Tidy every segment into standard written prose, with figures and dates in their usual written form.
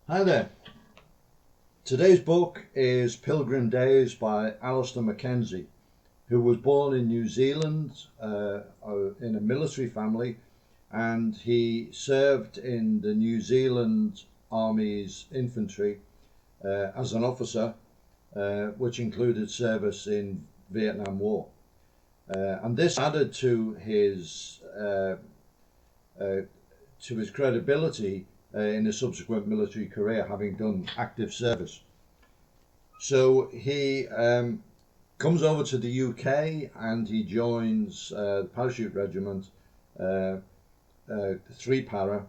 Hi there. Today's book is Pilgrim Days by Alastair McKenzie, who was born in New Zealand in a military family, and he served in the New Zealand Army's infantry as an officer, which included service in Vietnam War. And this added to his credibility in his subsequent military career, having done active service. So he comes over to the UK and he joins the parachute regiment, 3 Para,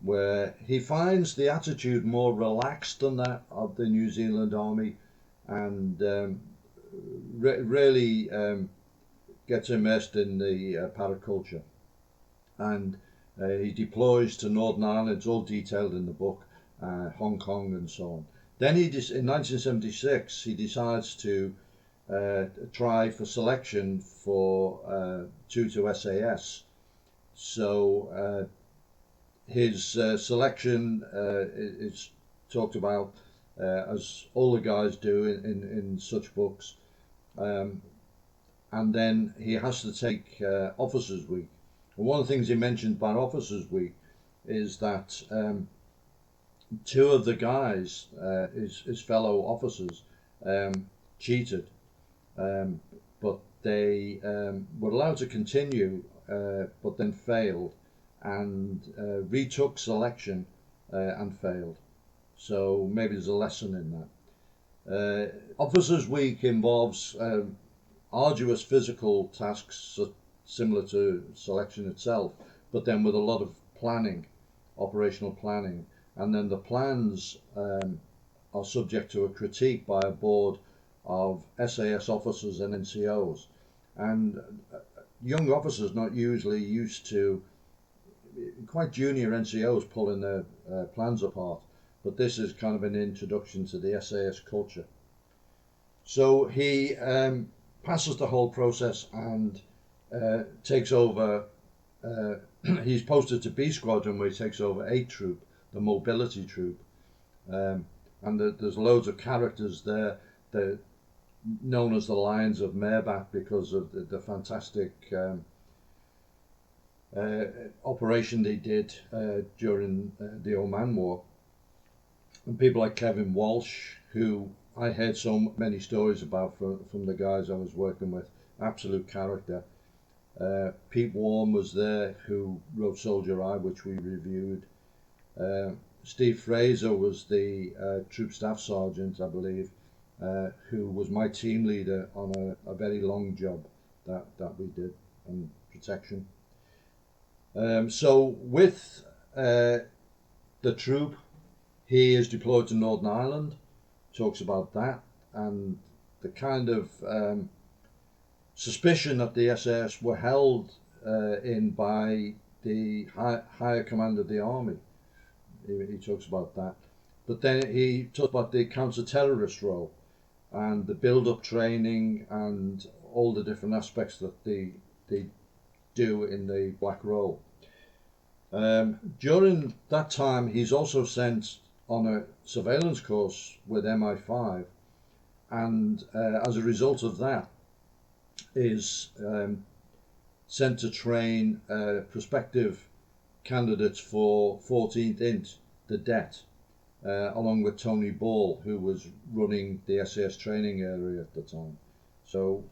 where he finds the attitude more relaxed than that of the New Zealand Army, and really gets immersed in the para culture. And he deploys to Northern Ireland. It's all detailed in the book, Hong Kong and so on. Then in 1976 he decides to try for selection for to SAS. So his selection is talked about as all the guys do in such books, and then he has to take Officers Week. And one of the things he mentioned about Officers Week is that 2 of the guys, his fellow officers, cheated, but they were allowed to continue, but then failed, and retook selection and failed. So maybe there's a lesson in that. Officers Week involves arduous physical tasks similar to selection itself, but then with a lot of planning, operational planning, and then the plans are subject to a critique by a board of SAS officers and NCOs, and young officers not usually used to, quite junior NCOs pulling their plans apart, but this is kind of an introduction to the SAS culture. So he passes the whole process and takes over. He's posted to B Squadron, where he takes over 8 Troop, the mobility troop, and there's loads of characters there. They're known as the Lions of Merbat because of the fantastic operation they did during the Oman War. And people like Kevin Walsh, who I heard so many stories about from the guys I was working with, absolute character. Pete Warren was there, who wrote Soldier Eye, which we reviewed. Steve Fraser was the Troop Staff Sergeant, I believe, who was my team leader on a very long job that we did on protection. So with the troop, he is deployed to Northern Ireland, talks about that, and the kind of suspicion that the SAS were held in by the higher command of the army. He talks about that. But then he talks about the counter-terrorist role and the build-up training and all the different aspects that they do in the black role. During that time, he's also sent on a surveillance course with MI5, and as a result of that, is sent to train prospective candidates for 14th Int, the Det, along with Tony Ball, who was running the SAS training area at the time. So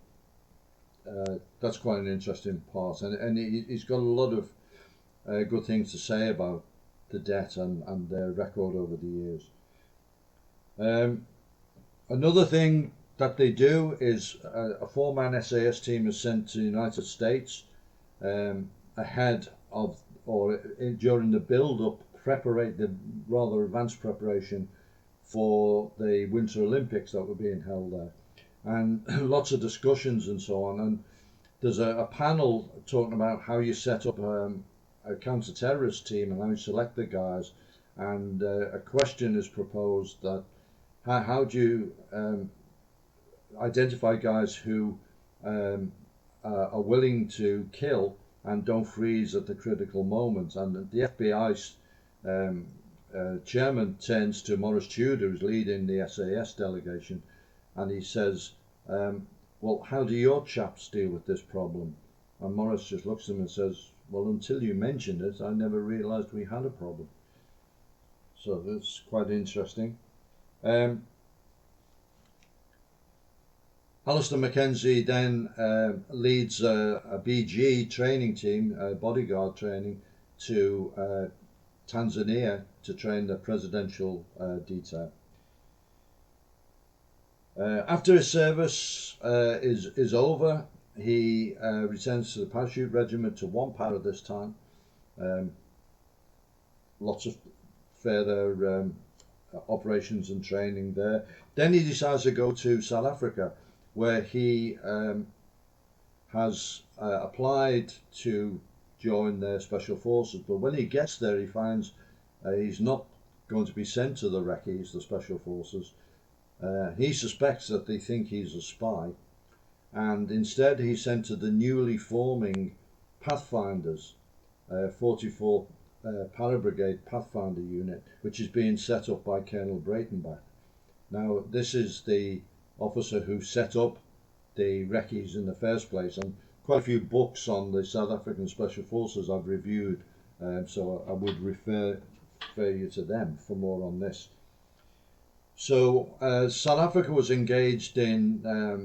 that's quite an interesting part, and he's got a lot of good things to say about the Det and their record over the years. Another thing that they do is a 4-man SAS team is sent to the United States ahead of, or during the build-up, the rather advanced preparation for the Winter Olympics that were being held there, and lots of discussions and so on. And there's a panel talking about how you set up a counter-terrorist team and how you select the guys, and a question is proposed that how do you identify guys who are willing to kill and don't freeze at the critical moment. And the FBI chairman turns to Morris Tudor, who's leading the SAS delegation, and he says, well, how do your chaps deal with this problem? And Morris just looks at him and says, well, until you mentioned it, I never realised we had a problem. So that's quite interesting. Alastair McKenzie then leads a BG training team, bodyguard training, to Tanzania to train the presidential detail. After his service is over, he returns to the parachute regiment, to one para this time. Lots of further operations and training there. Then he decides to go to South Africa, where he has applied to join their special forces. But when he gets there, he finds he's not going to be sent to the recce's, the special forces. He suspects that they think he's a spy, and instead he's sent to the newly forming Pathfinders, 44 Para Brigade Pathfinder unit, which is being set up by Colonel Breitenbach. Now, this is the officer who set up the recce's in the first place, and quite a few books on the South African Special Forces I've reviewed, so I would refer you to them for more on this. So South Africa was engaged in a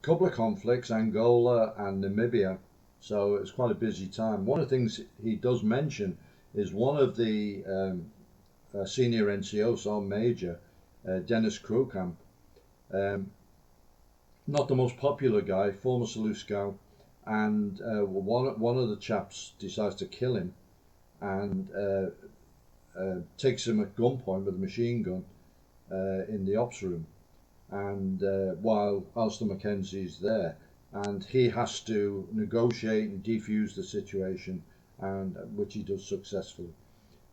couple of conflicts, Angola and Namibia, so it's quite a busy time. One of the things he does mention is one of the senior NCOs, Sergeant Major, Dennis Krukamp, not the most popular guy, former Selous Scout, and one of the chaps decides to kill him and takes him at gunpoint with a machine gun in the ops room, and while Alastair McKenzie's there, and he has to negotiate and defuse the situation, and which he does successfully.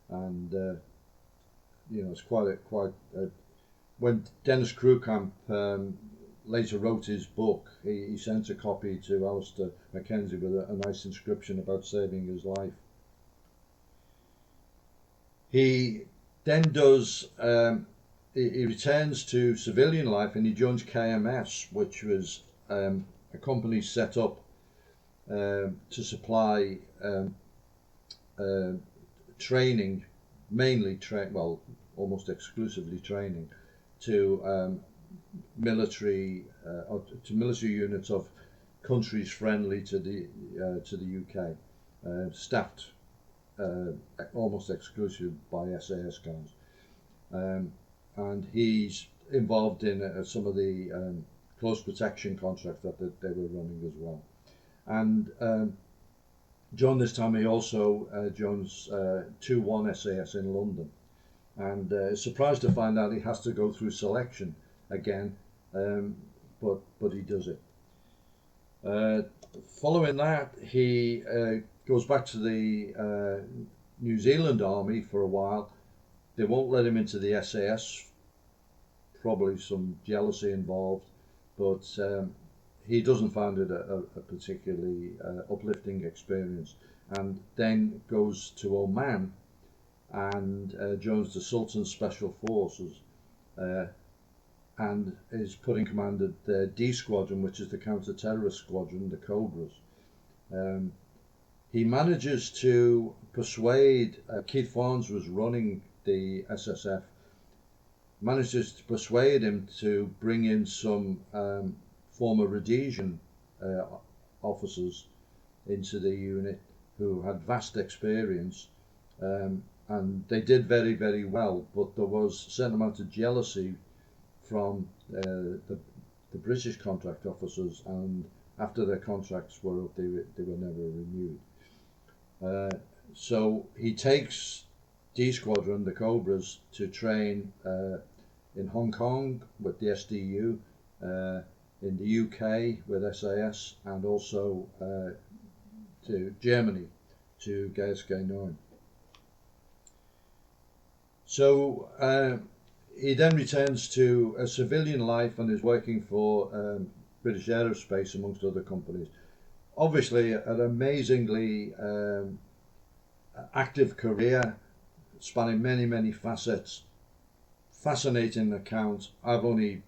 And it's quite when Dennis Krukamp later wrote his book, he sent a copy to Alastair McKenzie with a nice inscription about saving his life. He then does he returns to civilian life, and he joins KMS, which was a company set up to supply training, mainly almost exclusively training to military units of countries friendly to the UK, staffed almost exclusively by SAS guys. And he's involved in some of the close protection contracts that they were running as well. And during this time, he also joins 2-1 SAS in London, and is surprised to find out he has to go through selection again, but he does it. Following that, he goes back to the New Zealand Army for a while. They won't let him into the SAS, probably some jealousy involved, but he doesn't find it a particularly uplifting experience, and then goes to Oman and joins the Sultan's Special Forces, and is put in command of the D Squadron, which is the counter-terrorist squadron, the Cobras. He manages to persuade, Keith Farnes was running the SSF, manages to persuade him to bring in some former Rhodesian officers into the unit who had vast experience, and they did very, very well, but there was a certain amount of jealousy from the British contract officers, and after their contracts were up, they were never renewed. So he takes D Squadron, the Cobras, to train in Hong Kong with the SDU, in the UK with SAS, and also to Germany, to GSG 9. So he then returns to a civilian life and is working for British Aerospace, amongst other companies. Obviously, an amazingly active career, spanning many facets. Fascinating account. I've only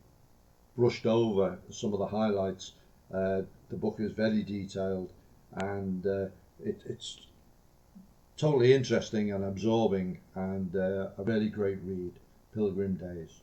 brushed over some of the highlights. The book is very detailed, and it's totally interesting and absorbing, and a really great read. Pilgrim Days.